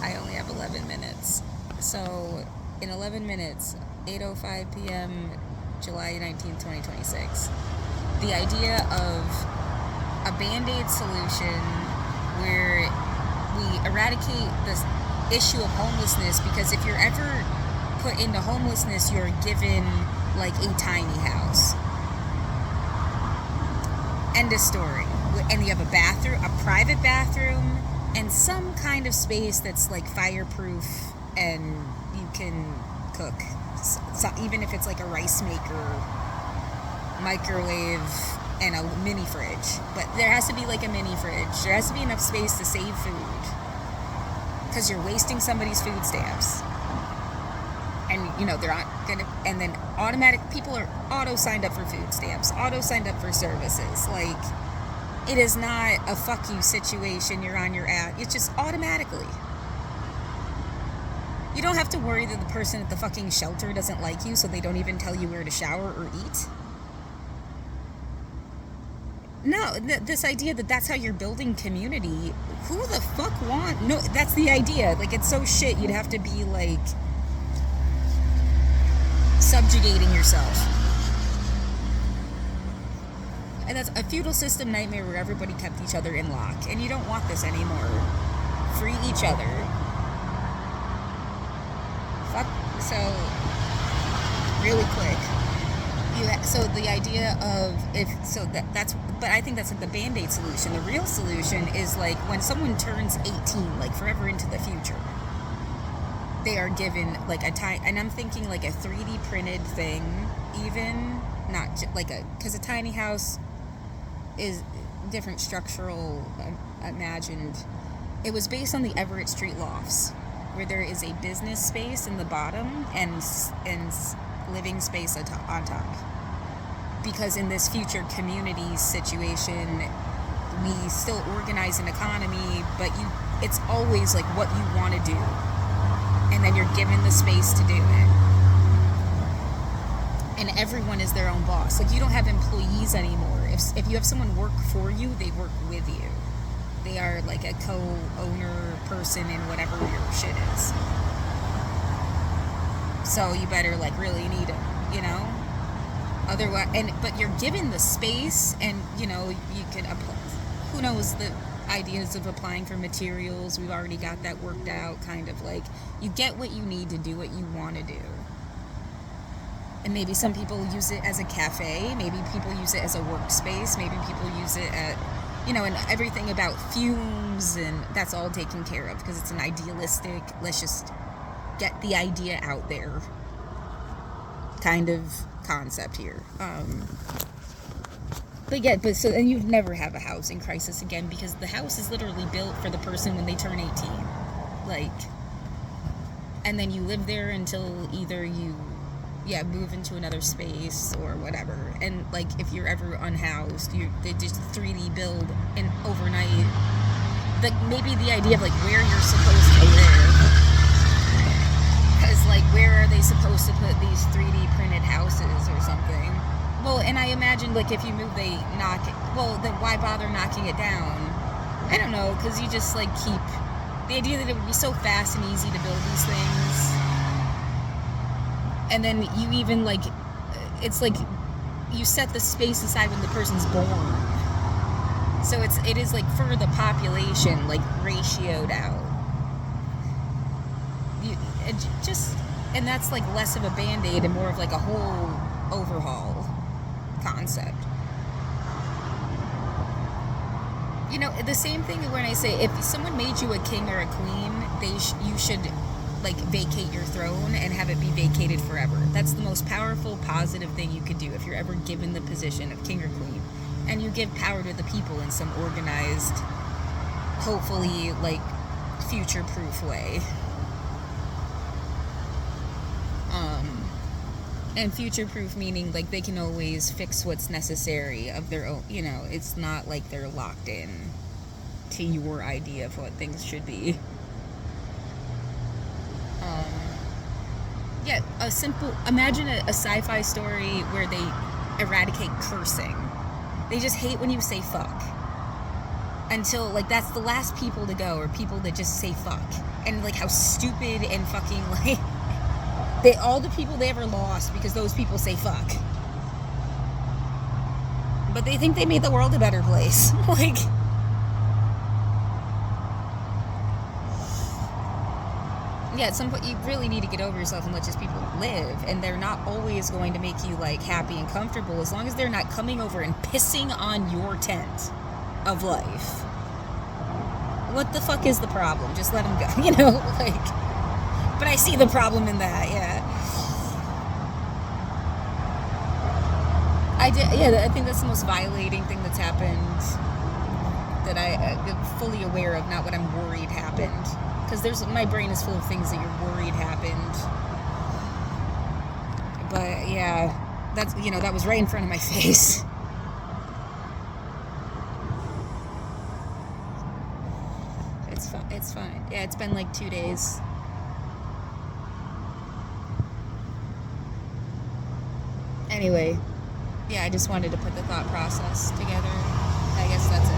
I only have 11 minutes. So, in 11 minutes, 8:05 p.m., July 19th, 2026. The idea of a band-aid solution where we eradicate this issue of homelessness, because if you're ever put into homelessness, you're given like a tiny house. End of story. And you have a bathroom, a private bathroom, and some kind of space that's like fireproof and you can cook. So even if it's like a rice maker, microwave, and a mini fridge. But there has to be like a mini fridge. There has to be enough space to save food, because you're wasting somebody's food stamps. And you know, they're not gonna, and then people are auto signed up for food stamps, auto signed up for services. Like, it is not a fuck you situation. You're on your app. It's just automatically. You don't have to worry that the person at the fucking shelter doesn't like you, so they don't even tell you where to shower or eat. No, this idea that that's how you're building community, who the fuck no, that's the idea. Like, it's so shit, you'd have to be like subjugating yourself. And that's a feudal system nightmare where everybody kept each other in lock, and you don't want this anymore. Free each other. Fuck. So, really quick. So the idea of but I think that's like the band-aid solution. The real solution is like when someone turns 18, like forever into the future, they are given like and I'm thinking like a 3D printed thing, even not because a tiny house is different structural imagined. It was based on the Everett Street lofts, where there is a business space in the bottom and living space on top. Because in this future community situation, we still organize an economy, but it's always like what you want to do, and then you're given the space to do it, and everyone is their own boss. Like, you don't have employees anymore. If you have someone work for you, they work with you. They are like a co-owner person in whatever your shit is. So you better like really need them, you know? Otherwise, but you're given the space, and you know, you can apply. Who knows the ideas of applying for materials? We've already got that worked out. Kind of like you get what you need to do what you want to do. And maybe some people use it as a cafe. Maybe people use it as a workspace. Maybe people use it at, you know, and everything about fumes, and that's all taken care of because it's an idealistic, let's just get the idea out there kind of concept here. And you'd never have a housing crisis again, because the house is literally built for the person when they turn 18. Like, and then you live there until either you move into another space or whatever. And like, if you're ever unhoused, they just 3D build an overnight, like maybe the idea of like where you're supposed to live. Because, like, where are they supposed to put these 3D printed houses or something? Well, and I imagine, like, if you move, they knock it. Well, then why bother knocking it down? I don't know, because you just, like, keep... The idea that it would be so fast and easy to build these things. And then you even, like... It's like you set the space aside when the person's born. So it is, like, for the population, like, ratioed out. And that's like less of a band-aid and more of like a whole overhaul concept. You know, the same thing when I say if someone made you a king or a queen, you should like vacate your throne and have it be vacated forever. That's the most powerful, positive thing you could do if you're ever given the position of king or queen, and you give power to the people in some organized, hopefully like future-proof way. And future-proof meaning like they can always fix what's necessary of their own, you know, it's not like they're locked in to your idea of what things should be. Imagine a sci-fi story where they eradicate cursing. They just hate when you say fuck. until, like, that's the last people to go, or people that just say fuck. And, like, how stupid and fucking, like, all the people they ever lost because those people say fuck. But they think they made the world a better place. Like, yeah, at some point you really need to get over yourself and let just people live. And they're not always going to make you, like, happy and comfortable, as long as they're not coming over and pissing on your tent of life. What the fuck is the problem? Just let them go, you know? Like, but I see the problem in that, yeah. I think that's the most violating thing that's happened that I'm fully aware of, not what I'm worried happened. Because my brain is full of things that you're worried happened. But yeah, that's, you know, that was right in front of my face. It's fine. Yeah, it's been like 2 days. Anyway, yeah, I just wanted to put the thought process together. I guess that's it.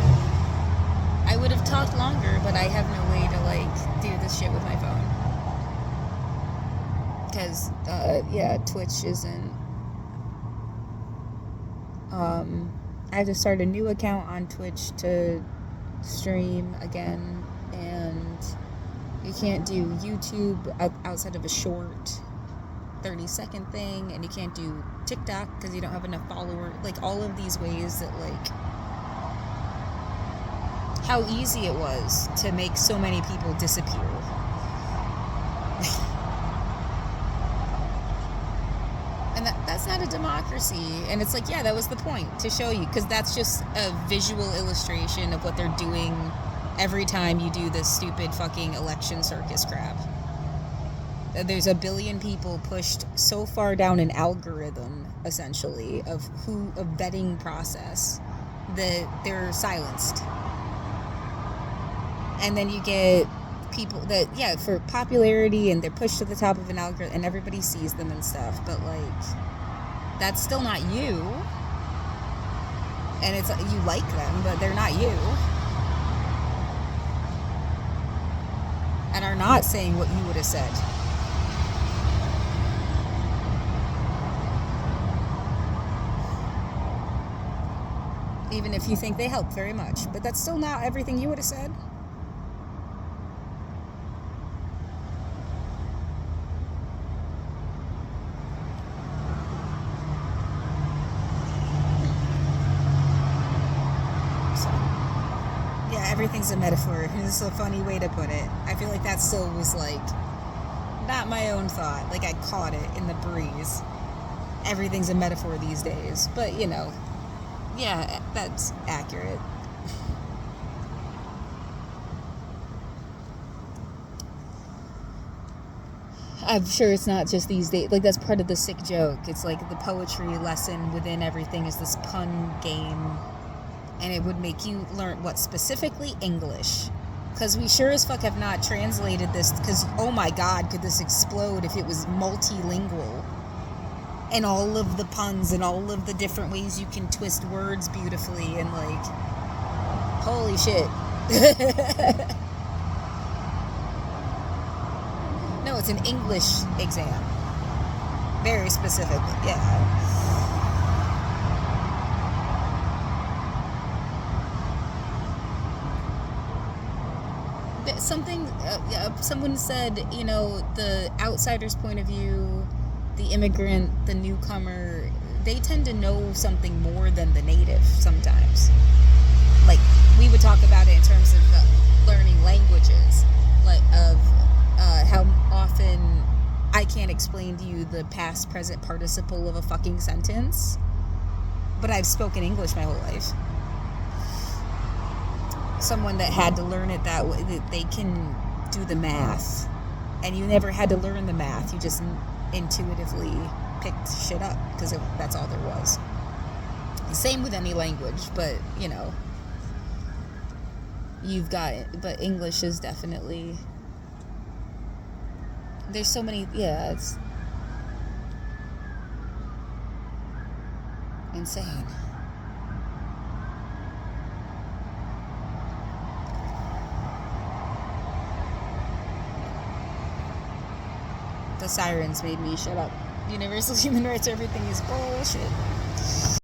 I would have talked longer, but I have no way to, like, do this shit with my phone. Because, yeah, Twitch isn't... I have to start a new account on Twitch to stream again, and you can't do YouTube outside of a short 30-second thing, and you can't do TikTok because you don't have enough followers. Like, all of these ways that, like, how easy it was to make so many people disappear. And that's not a democracy. And it's like, yeah, that was the point, to show you, because that's just a visual illustration of what they're doing every time you do this stupid fucking election circus crap. There's a billion people pushed so far down an algorithm, essentially, of a vetting process, that they're silenced. And then you get people that, yeah, for popularity, and they're pushed to the top of an algorithm, and everybody sees them and stuff, but, like, that's still not you. And it's, you like them, but they're not you. And are not saying what you would have said. Even if you think they help very much. But that's still not everything you would have said. So, yeah, everything's a metaphor. It's a funny way to put it. I feel like that still was, like, not my own thought. Like, I caught it in the breeze. Everything's a metaphor these days. But, you know... yeah, that's accurate. I'm sure it's not just these days. Like, that's part of the sick joke. It's like the poetry lesson within everything is this pun game. And it would make you learn, what, specifically English. Because we sure as fuck have not translated this. Because, oh my god, could this explode if it was multilingual. And all of the puns and all of the different ways you can twist words beautifully, and, like, holy shit. No, it's an English exam. Very specific, yeah. Something, someone said, you know, the outsider's point of view, the immigrant, the newcomer, they tend to know something more than the native sometimes. Like, we would talk about it in terms of learning languages, like, of how often I can't explain to you the past, present participle of a fucking sentence, but I've spoken English my whole life. Someone that had to learn it that way, they can do the math, and you never had to learn the math, you just intuitively picked shit up because that's all there was. Same with any language, but, you know, you've got it. But English is definitely, there's so many, yeah, it's insane. The sirens made me shut up. Universal human rights, everything is bullshit.